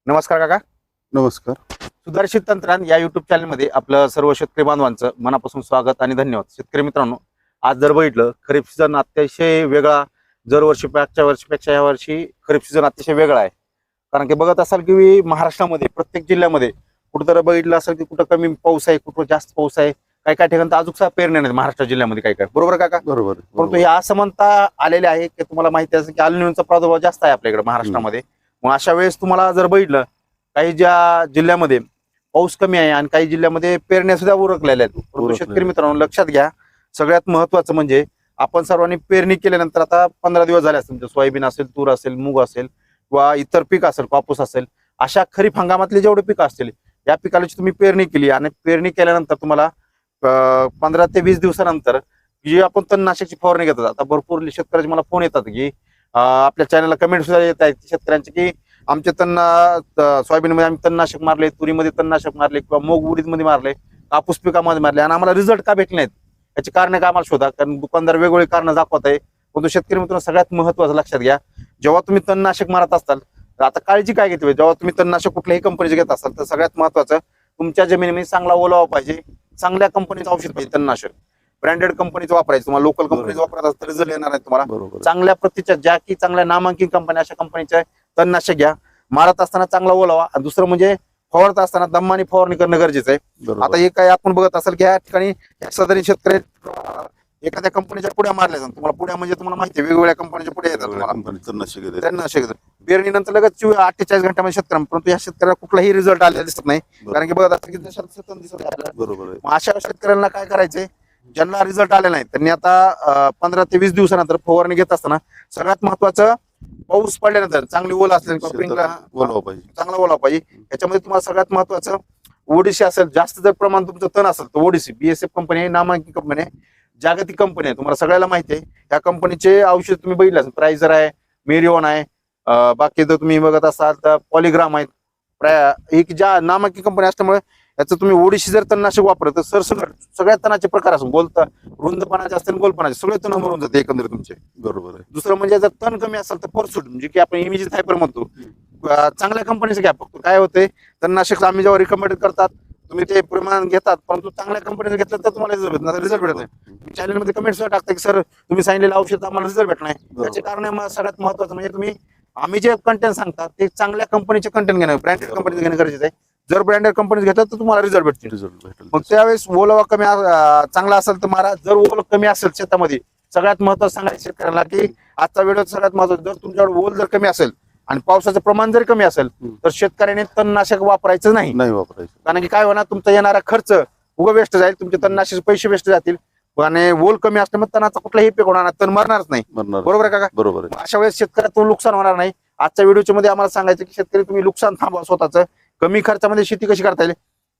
नमस्कार काका. नमस्कार. सुधारित तंत्रज्ञान या युट्यूब चॅनलमध्ये आपलं सर्व शेतकरी बांधवांचं मनापासून स्वागत आणि धन्यवाद. शेतकरी मित्रांनो, आज जर बघितलं खरीप सीझन अतिशय वेगळा, दरवर्षी मागच्या वर्षीपेक्षा या वर्षी खरीप सीझन अतिशय वेगळा आहे. कारण की बघत असाल की महाराष्ट्रामध्ये प्रत्येक जिल्ह्यामध्ये कुठं बघितलं असेल की कुठं कमी पाऊस आहे, कुठं जास्त पाऊस आहे, काही काही ठिकाणी अजून पेरण्या नाही महाराष्ट्र जिल्ह्यामध्ये काही काय. बरोबर काका? बरोबर. परंतु हे असमानता आलेले आहे की तुम्हाला माहिती असेल की अल्निनोचा प्रादुर्भाव जास्त आहे आपल्याकडे महाराष्ट्रामध्ये. मग अशा वेळेस तुम्हाला जर बघितलं काही ज्या जिल्ह्यामध्ये पाऊस कमी आहे आणि काही जिल्ह्यामध्ये पेरण्या सुद्धा उरकलेल्या आहेत. परंतु शेतकरी मित्रांनो लक्षात घ्या, सगळ्यात महत्वाचं म्हणजे आपण सर्वांनी पेरणी केल्यानंतर आता 15 दिवस झाले असतील, सोयाबीन असेल, तूर असेल, मूग असेल किंवा इतर पीक असेल, कापूस असेल, अशा खरीप हंगामातले जेवढे पीक असतील या पिकाची तुम्ही पेरणी केली आणि पेरणी केल्यानंतर तुम्हाला 15 ते 20 दिवसानंतर जी आपण तणनाशकची फवारणी घेतात. आता भरपूर शेतकऱ्याचे मला फोन येतात की आपल्या चॅनलला कमेंट सुद्धा येत आहेत शेतकऱ्यांचे की आमचे सोयाबीनमध्ये आम्ही तणनाशक मारले, तुरीमध्ये तणनाशक मारले किंवा मूग उडीदमध्ये मारले, कापूस पिकामध्ये मारले आणि आम्हाला रिझल्ट का भेटले नाहीत याची कारण काय आम्हाला शोधा. कारण दुकानदार वेगवेगळी कारण दाखवत आहे. परंतु शेतकरी मित्रांनो सगळ्यात महत्वाचं लक्षात घ्या, जेव्हा तुम्ही तणनाशक मारत असताल तर आता काळजी काय घेतली, जेव्हा तुम्ही तणनाशक कुठल्याही कंपनीचे घेत असाल तर सगळ्यात महत्वाचं तुमच्या जमिनीमध्ये चांगला ओलावा पाहिजे, चांगल्या कंपनीचं औषध पाहिजे. तणनाशक ब्रँडेड कंपनीचं वापरायचं. तुम्हाला लोकल कंपनीचं वापरत असेल तर रिझल्ट येणार नाही तुम्हाला. चांगल्या प्रतीच्या ज्या की चांगल्या नामांकित कंपन्या अशा कंपनीचे तणनाशक घ्या. मारत असताना चांगला ओलावा आणि दुसरं म्हणजे फवारत असताना दमाने फवारणी करणं गरजेचं आहे. आता हे काय आपण बघत असाल की या ठिकाणी सदरी शेतकरी एखाद्या कंपनीच्या पुड्या मारल्या जातात. तुम्हाला पुड्या म्हणजे तुम्हाला माहिती आहे वेगवेगळ्या कंपनीच्या पुड्या येतात तुम्हाला तणनाशक. पेरणीनंतर लगेच 48 घंट्यामध्ये शेतकऱ्यांना, परंतु या शेतकऱ्याला कुठलाही रिझल्ट आलेला दिसत नाही. कारण की बघत असं की दिसत आपल्याला. अशा शेतकऱ्यांना काय करायचंय, ज्यांना रिझल्ट आले नाही त्यांनी आता 15 ते 20 दिवसानंतर फवारणी घेत असताना सगळ्यात महत्वाचं पाऊस पडल्यानंतर चांगली ओल असेल, चांगला ओलावा पाहिजे. याच्यामध्ये तुम्हाला सगळ्यात महत्वाचं ओडीसी असेल, जास्त जर प्रमाण तुमचं तण असेल तर ओडीसी BSF कंपनी आहे, नामांकित कंपनी आहे, जागतिक कंपनी आहे, तुम्हाला सगळ्याला माहिती आहे. या कंपनीचे औषध तुम्ही बघितलं असेल, प्रायझर आहे, मेरिओन आहे, बाकी जर तुम्ही बघत असाल तर पॉलिग्राम आहेत. एक ज्या नामांकित कंपनी असल्यामुळे याचं तुम्ही ओडीसी जर तणनाशक वापरत तर सगळ्या तणाचे प्रकार असून बोलता रुंदपणाचे असतील, गोलपणाचे सगळे तण मरून जाते एकंदरीत तुमचे. बरोबर आहे. दुसरं म्हणजे जर तण कमी असेल तर परसूट म्हणजे की आपण इमेजिस हायपर म्हणतो, चांगल्या कंपनीचं घ्या. फक्त काय होते, तणनाशक आम्ही जेव्हा रिकमेंड करतात तुम्ही ते प्रमाण घेतात, परंतु चांगल्या कंपनीचं घेतलं तर तुम्हाला रिझल्ट भेटत नाही. चॅनलमध्ये कमेंट सुद्धा टाकता की सर तुम्ही सांगितलेलं औषध आम्हाला रिझल्ट भेटत नाही. त्याचे कारण सगळ्यात महत्वाचं म्हणजे तुम्ही आम्ही जे कंटेंट सांगतात ते चांगल्या कंपनीचे कंटेंट घेणं, ब्रँडेड कंपनीचं घेणं गरजेचं आहे. जर ब्रँडेड कंपनी घेतलं तर तुम्हाला रिझल्ट भेटतील. मग त्यावेळेस ओलावा कमी चांगला असेल तर मारा. जर ओल कमी असेल शेतामध्ये, सगळ्यात महत्वाचं सांगायचं शेतकऱ्याला की आजचा व्हिडिओ सगळ्यात महत्वाचं, जर तुमच्याकडे ओल जर कमी असेल आणि पावसाचं प्रमाण जर कमी असेल तर शेतकऱ्याने तणनाशक वापरायचं नाही. कारण की काय होणार, तुमचा येणारा खर्च उगा वेस्ट जाईल, तुमचे तणनाशक पैसे वेस्ट जातील आणि ओल कमी असल्यामुळे तणाचा कुठलाही उपयोग होणार नाही, तण मरणारच नाही. बरोबर आहे का? बरोबर. अशा वेळेस शेतकऱ्याचं नुकसान होणार नाही. आजच्या व्हिडिओच्या मध्ये आम्हाला सांगायचं की शेतकरी तुम्ही नुकसान थांबवा स्वतःचं. कमी खर्चामध्ये शेती कशी करता येईल,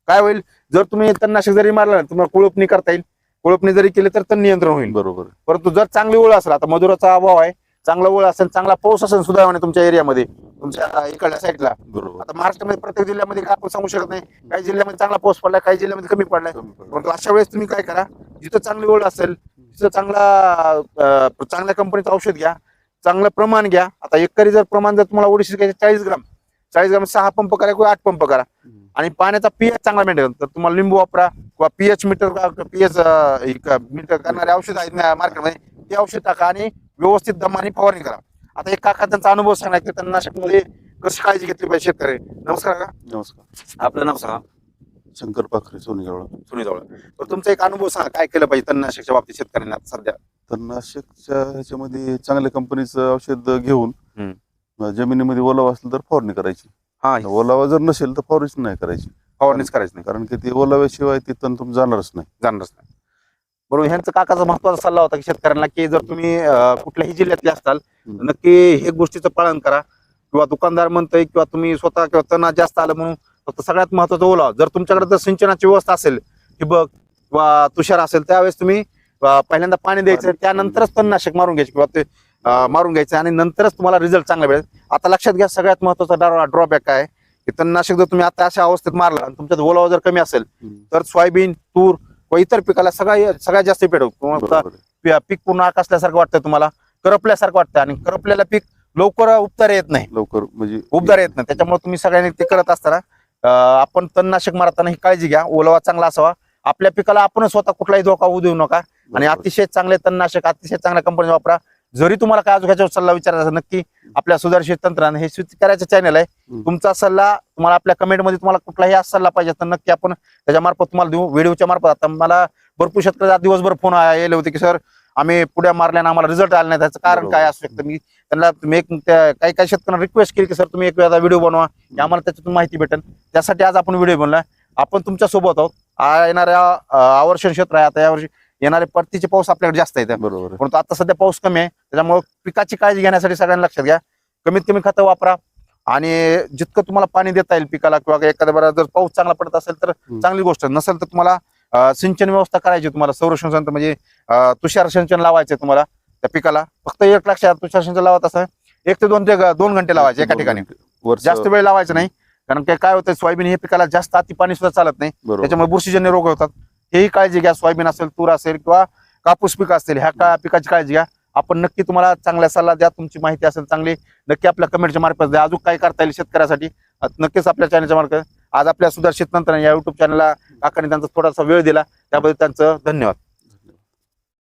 काय होईल, जर तुम्ही तणनाशक जरी मारलं ना तुम्हाला कुळपणी करता येईल. कुळपणी जरी केली तर तण नियंत्रण होईल. बरोबर. परंतु जर चांगली ओळ असेल, आता मजुराचा अभाव आहे, चांगला ओळ असेल, चांगला पाऊस असेल सुद्धा तुमच्या एरियामध्ये, तुमच्या इकडल्या साईडला. आता महाराष्ट्रामध्ये प्रत्येक जिल्ह्यामध्ये काय आपण सांगू शकत नाही, काही जिल्ह्यामध्ये चांगला पाऊस पडलाय, काही जिल्ह्यामध्ये कमी पडलाय. परंतु अशा वेळेस तुम्ही काय करा, जिथं चांगली ओळ असेल तिथं चांगल्या कंपनीचं औषध घ्या, चांगलं प्रमाण घ्या. आता एकरी जर प्रमाण जर तुम्हाला ओडीसी घ्यायचं 40 ग्राम 6 पंप करा किंवा 8 पंप करा आणि पाण्याचा पीएच चांगला मेंटेन तर तुम्हाला लिंबू वापरा किंवा पीएच मीटर करणारे औषध आहेत मार्केटमध्ये, ते औषध टाका आणि व्यवस्थित दमाने फवारणी करा. आता एक काका त्यांचा अनुभव सांगा की तणनाशक मध्ये कशी काळजी घेतली पाहिजे शेतकरी. नमस्कार काका. नमस्कार. आपलं नाव सांगा. शंकर पाखरे, सोनीजवळ. तर तुमचा एक अनुभव सांगा, काय केलं पाहिजे तणनाशकच्या बाबतीत शेतकऱ्यांना सध्या. तणनाशकच्या ह्याच्यामध्ये चांगल्या कंपनीचं औषध घेऊन जमिनीमध्ये ओलावा असेल तर फवारणी करायची. ओलावा जर नसेल तर फवारणीच नाही करायची. कारण की ते ओलाव्याशिवाय ते तण तुम जाणारच नाही. बरोबर. ह्यांचं काकाचा महत्वाचा सल्ला होता की शेतकऱ्यांना की जर तुम्ही कुठल्याही जिल्ह्यातले असाल नक्की हे गोष्टीचं पालन करा. किंवा दुकानदार म्हणतोय किंवा तुम्ही स्वतः किंवा तण जास्त आलं म्हणून फक्त सगळ्यात महत्वाचा ओलावा. जर तुमच्याकडे जर सिंचनाची व्यवस्था असेल, ठिबक किंवा तुषार असेल, त्यावेळेस तुम्ही पहिल्यांदा पाणी द्यायचं, त्यानंतरच तणनाशक मारून घ्यायचे किंवा ते मारून घ्यायचं आणि नंतरच तुम्हाला रिझल्ट चांगला मिळेल. आता लक्षात घ्या, सगळ्यात महत्वाचा ड्रॉबॅक काय की तणनाशक जर तुम्ही आता अशा अवस्थेत मारलं आणि तुमच्यात ओलावा जर कमी असेल तर सोयाबीन, तूर किंवा इतर पिकाला सगळ्यात जास्त इफेक्ट होतो. पीक पूर्ण आकाशल्यासारखं वाटतं, तुम्हाला करपल्यासारखं वाटतं आणि करपलेलं पीक लवकर उपचार येत नाही, लवकर म्हणजे उपचार येत नाही. त्याच्यामुळे तुम्ही सगळ्यांनी ते करत असताना आपण तणनाशक मारताना ही काळजी घ्या, ओलावा चांगला असावा. आपल्या पिकाला आपण स्वतः कुठलाही धोका होऊ देऊ नका आणि अतिशय चांगले तणनाशक अतिशय चांगल्या कंपनी वापरा. जरी तुम्हाला काय अजून ह्याच्यावर सल्ला विचारायचा नक्की आपल्या सुधारित तंत्राने हे शेतकऱ्याचं चॅनल आहे. तुमचा सल्ला तुम्हाला आपल्या कमेंटमध्ये तुम्हाला कुठलाही सल्ला पाहिजे तर नक्की आपण त्याच्या मार्फत तुम्हाला देऊ, व्हिडिओच्या मार्फत. आता मला भरपूर शेतकरी दिवसभर फोन येले होते की सर आम्ही पुढे मारल्यानं आम्हाला रिझल्ट आला नाही, त्याचं कारण काय असू शकतं. मी त्यांना काही काही शेतकऱ्यांना रिक्वेस्ट केली की सर तुम्ही एक वेळा व्हिडिओ बनवा, आम्हाला त्याच्यातून माहिती भेटेल. त्यासाठी आज आपण व्हिडिओ बनला. आपण तुमच्या सोबत आहोत. येणाऱ्या आवर्षण क्षेत्र आहे, आता यावर्षी येणारे परतीचे पाऊस आपल्याकडे जास्त आहेत, बरोबर. परंतु आता सध्या पाऊस कमी आहे. त्याच्यामुळे पिकाची काळजी घेण्यासाठी सगळ्यांना लक्षात घ्या, कमीत कमी खतं वापरा आणि जितकं तुम्हाला पाणी देता येईल पिकाला किंवा एखाद्या बरा जर पाऊस चांगला पडत असेल तर चांगली गोष्ट, नसेल तर तुम्हाला सिंचन व्यवस्था करायची, तुम्हाला संरक्षण म्हणजे तुषार सिंचन लावायचं तुम्हाला त्या पिकाला. फक्त एक लक्षात, तुषार सिंचन लावत असं 1 ते 2 घंटे लावायचे एका ठिकाणी, जास्त वेळ लावायचं नाही. कारण काय होतं सोयाबीन हे पिकाला जास्त अति पाणी सुद्धा चालत नाही, त्याच्यामुळे बुरशीजन्य रोग होतात. हेही काळजी घ्या. सोयाबीन असेल, तूर असेल किंवा कापूस पीक असेल, ह्या पिकाची काळजी घ्या. आपण नक्की तुम्हाला चांगल्या सल्ला द्या, तुमची माहिती असेल चांगली नक्की आपल्या कमेंटच्या मार्फत द्या. अजून काय करता येईल शेतकऱ्यासाठी नक्कीच आपल्या चॅनलच्या मार्फत. आज आपल्या सुधारित तंत्रज्ञान या युट्यूब चॅनलला काकांनी त्यांचा थोडासा वेळ दिला, त्याबद्दल त्यांचं धन्यवाद.